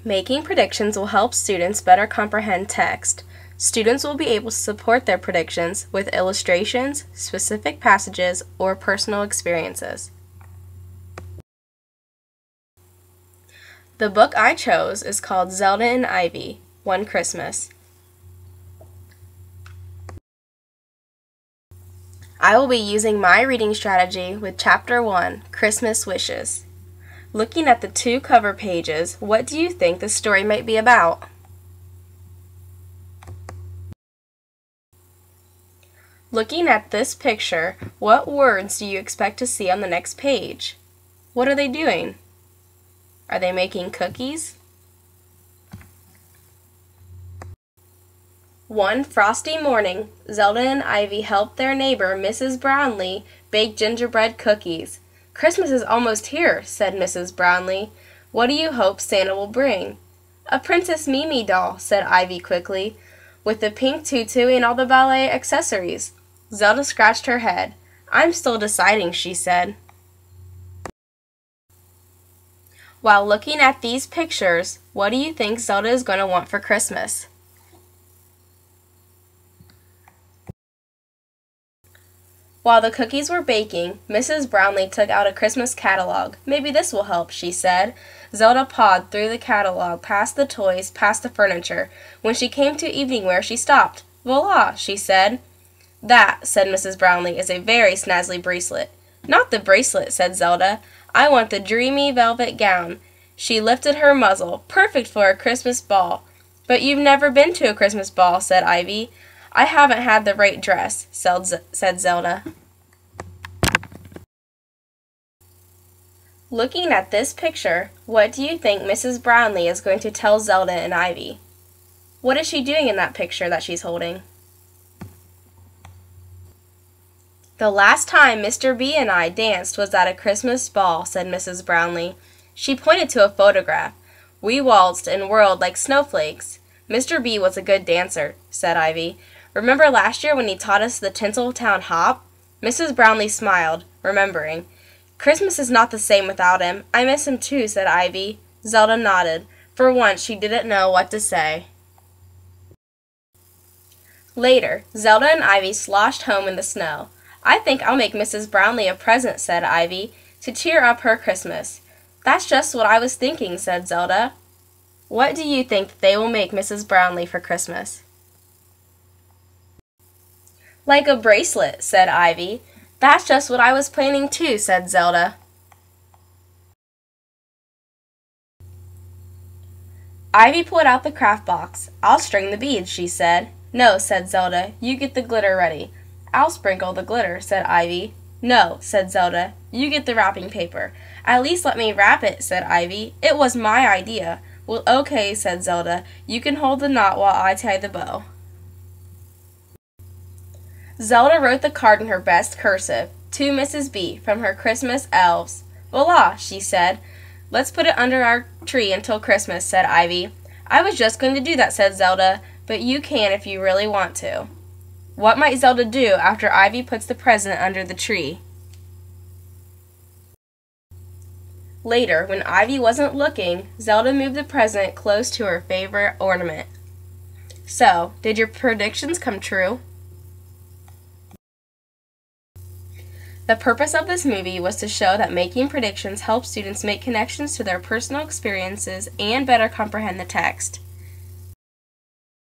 Making predictions will help students better comprehend text. Students will be able to support their predictions with illustrations, specific passages, or personal experiences. The book I chose is called Zelda and Ivy, One Christmas. I will be using my reading strategy with Chapter 1, Christmas Wishes. Looking at the two cover pages, what do you think the story might be about? Looking at this picture, what words do you expect to see on the next page? What are they doing? Are they making cookies? One frosty morning, Zelda and Ivy helped their neighbor, Mrs. Brownlee, bake gingerbread cookies. "Christmas is almost here," said Mrs. Brownlee. "What do you hope Santa will bring?" "A Princess Mimi doll," said Ivy quickly, "with the pink tutu and all the ballet accessories." Zelda scratched her head. "I'm still deciding," she said. While looking at these pictures, what do you think Zelda is going to want for Christmas? While the cookies were baking, Mrs. Brownlee took out a Christmas catalog. "Maybe this will help," she said. Zelda pawed through the catalog, past the toys, past the furniture. When she came to evening wear, she stopped. "Voila," she said. "That," said Mrs. Brownlee, "is a very snazzy bracelet." "Not the bracelet," said Zelda. "I want the dreamy velvet gown." She lifted her muzzle. "Perfect for a Christmas ball." "But you've never been to a Christmas ball," said Ivy. "I haven't had the right dress," said Zelda. Looking at this picture, what do you think Mrs. Brownlee is going to tell Zelda and Ivy? What is she doing in that picture that she's holding? "The last time Mr. B and I danced was at a Christmas ball," said Mrs. Brownlee. She pointed to a photograph. "We waltzed and whirled like snowflakes." "Mr. B was a good dancer," said Ivy. "Remember last year when he taught us the Tinseltown hop?" Mrs. Brownlee smiled, remembering. "Christmas is not the same without him. I miss him too," said Ivy. Zelda nodded. For once, she didn't know what to say. Later, Zelda and Ivy sloshed home in the snow. "I think I'll make Mrs. Brownlee a present," said Ivy, "to cheer up her Christmas." "That's just what I was thinking," said Zelda. What do you think that they will make Mrs. Brownlee for Christmas? "Like a bracelet," said Ivy. "That's just what I was planning too," said Zelda. Ivy pulled out the craft box. "I'll string the beads," she said. "No," said Zelda. "You get the glitter ready." "I'll sprinkle the glitter," said Ivy. "No," said Zelda. "You get the wrapping paper." "At least let me wrap it," said Ivy. "It was my idea." "Well, okay," said Zelda. "You can hold the knot while I tie the bow." Zelda wrote the card in her best cursive, "To Mrs. B, from her Christmas elves." "Voila," she said. "Let's put it under our tree until Christmas," said Ivy. "I was just going to do that," said Zelda, "but you can if you really want to." What might Zelda do after Ivy puts the present under the tree? Later, when Ivy wasn't looking, Zelda moved the present close to her favorite ornament. So, did your predictions come true? The purpose of this movie was to show that making predictions helps students make connections to their personal experiences and better comprehend the text.